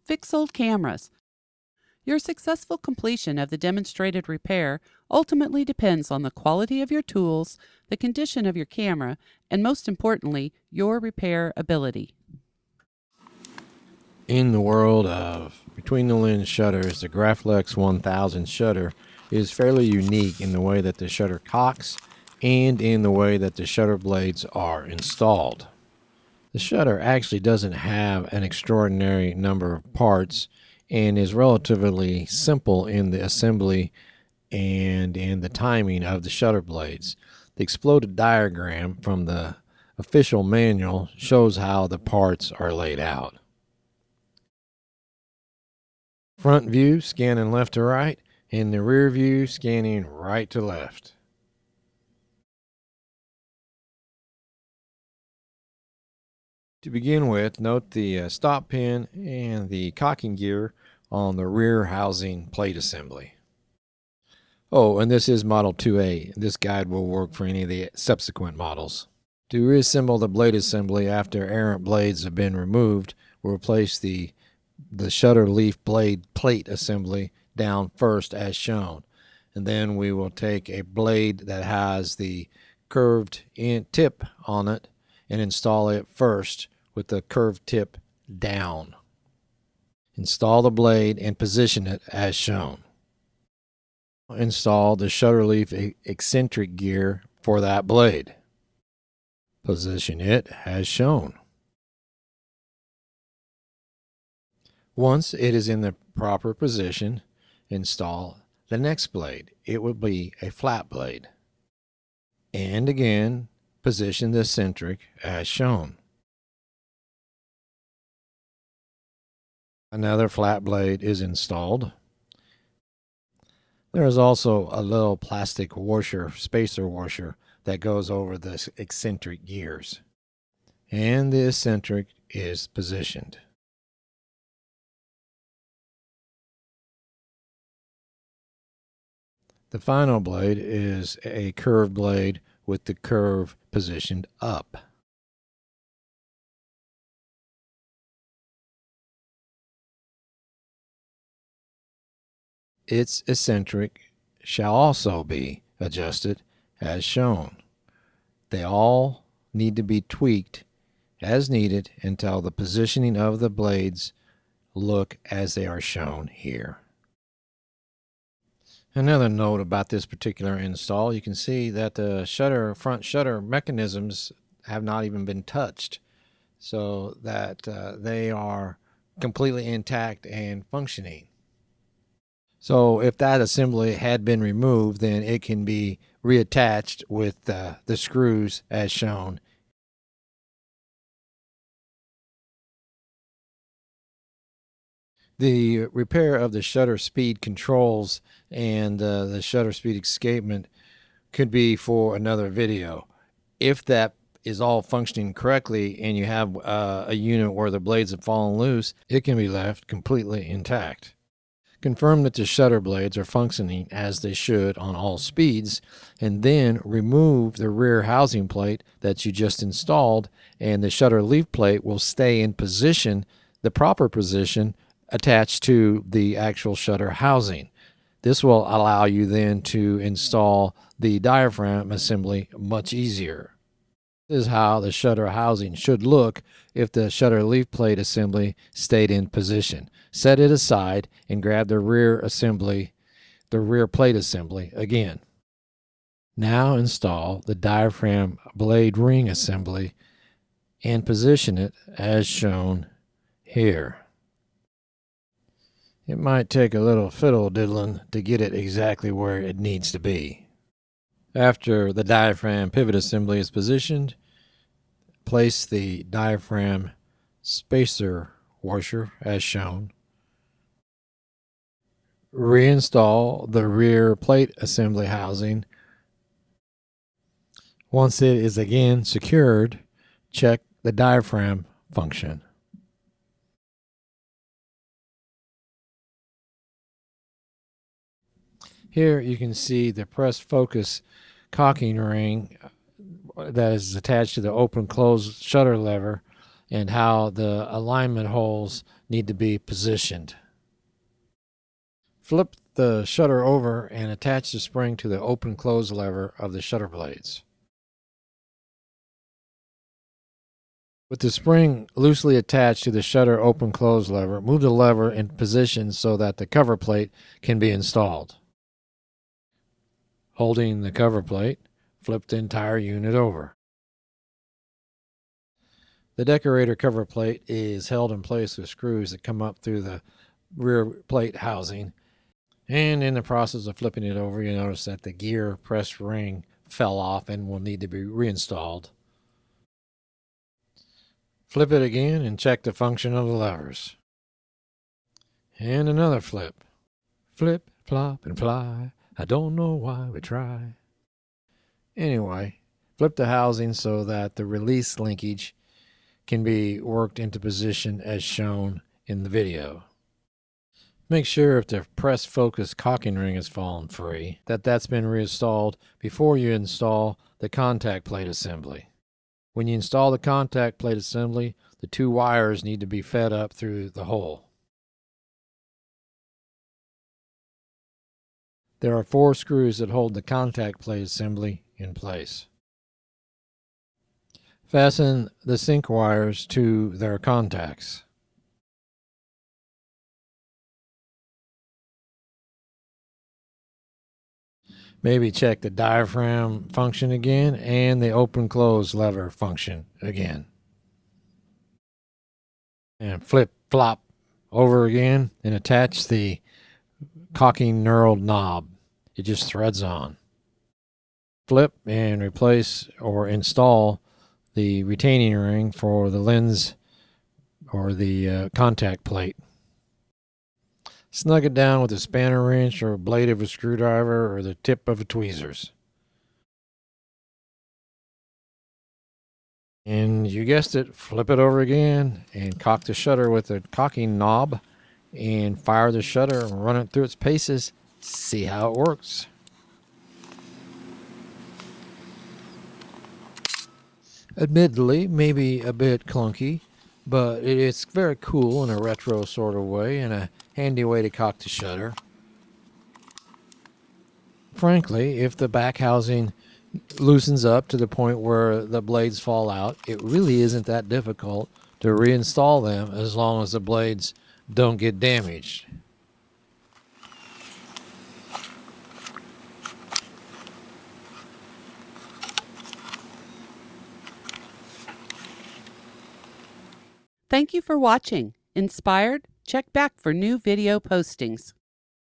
Fix old cameras. Your successful completion of the demonstrated repair ultimately depends on the quality of your tools, the condition of your camera, and most importantly, your repair ability. In the world of between the lens shutters, the Graflex 1000 shutter is fairly unique in the way that the shutter cocks and in the way that the shutter blades are installed. The shutter actually doesn't have an extraordinary number of parts and is relatively simple in the assembly and in the timing of the shutter blades. The exploded diagram from the official manual shows how the parts are laid out. Front view scanning left to right, and the rear view scanning right to left. To begin with, note the stop pin and the cocking gear on the rear housing plate assembly. Oh, and this is Model 2A. This guide will work for any of the subsequent models. To reassemble the blade assembly after errant blades have been removed, we'll place the shutter leaf blade plate assembly down first as shown. And then we will take a blade that has the curved tip on it and install it first with the curved tip down. Install the blade and position it as shown. Install the shutter leaf eccentric gear for that blade. Position it as shown. Once it is in the proper position, install the next blade. It will be a flat blade. And again, position the eccentric as shown. Another flat blade is installed. There is also a little plastic washer, spacer washer, that goes over the eccentric gears. And the eccentric is positioned. The final blade is a curved blade with the curve positioned up. Its eccentric shall also be adjusted as shown. They all need to be tweaked as needed until the positioning of the blades look as they are shown here. Another note about this particular install, you can see that the front shutter mechanisms have not even been touched, so that they are completely intact and functioning. So if that assembly had been removed, then it can be reattached with the screws as shown. The repair of the shutter speed controls and the shutter speed escapement could be for another video. If that is all functioning correctly and you have a unit where the blades have fallen loose, it can be left completely intact. Confirm that the shutter blades are functioning as they should on all speeds, and then remove the rear housing plate that you just installed, and the shutter leaf plate will stay in position, the proper position, attached to the actual shutter housing. This will allow you then to install the diaphragm assembly much easier. This is how the shutter housing should look if the shutter leaf plate assembly stayed in position. Set it aside and grab the rear plate assembly again. Now install the diaphragm blade ring assembly and position it as shown here. It might take a little fiddle diddling to get it exactly where it needs to be. After the diaphragm pivot assembly is positioned, place the diaphragm spacer washer as shown. Reinstall the rear plate assembly housing. Once it is again secured, check the diaphragm function. Here you can see the press focus cocking ring that is attached to the open close shutter lever and how the alignment holes need to be positioned. Flip the shutter over and attach the spring to the open-close lever of the shutter blades. With the spring loosely attached to the shutter open-close lever, move the lever in position so that the cover plate can be installed. Holding the cover plate, flip the entire unit over. The decorator cover plate is held in place with screws that come up through the rear plate housing. And in the process of flipping it over, you notice that the gear press ring fell off and will need to be reinstalled. Flip it again and check the function of the levers. And another flip. Flip, flop, and fly. I don't know why we try. Anyway, flip the housing so that the release linkage can be worked into position as shown in the video. Make sure if the press focus cocking ring has fallen free, that's been reinstalled before you install the contact plate assembly. When you install the contact plate assembly, the two wires need to be fed up through the hole. There are 4 screws that hold the contact plate assembly in place. Fasten the sync wires to their contacts. Maybe check the diaphragm function again and the open-close lever function again. And flip, flop over again and attach the cocking knurled knob. It just threads on. Flip and replace or install the retaining ring for the lens or the contact plate. Snug it down with a spanner wrench or a blade of a screwdriver or the tip of a tweezers. And you guessed it, flip it over again and cock the shutter with the cocking knob and fire the shutter and run it through its paces. See how it works. Admittedly, maybe a bit clunky, but it's very cool in a retro sort of way and a handy way to cock the shutter. Frankly, if the back housing loosens up to the point where the blades fall out, it really isn't that difficult to reinstall them as long as the blades don't get damaged. Thank you for watching. Inspired? Check back for new video postings.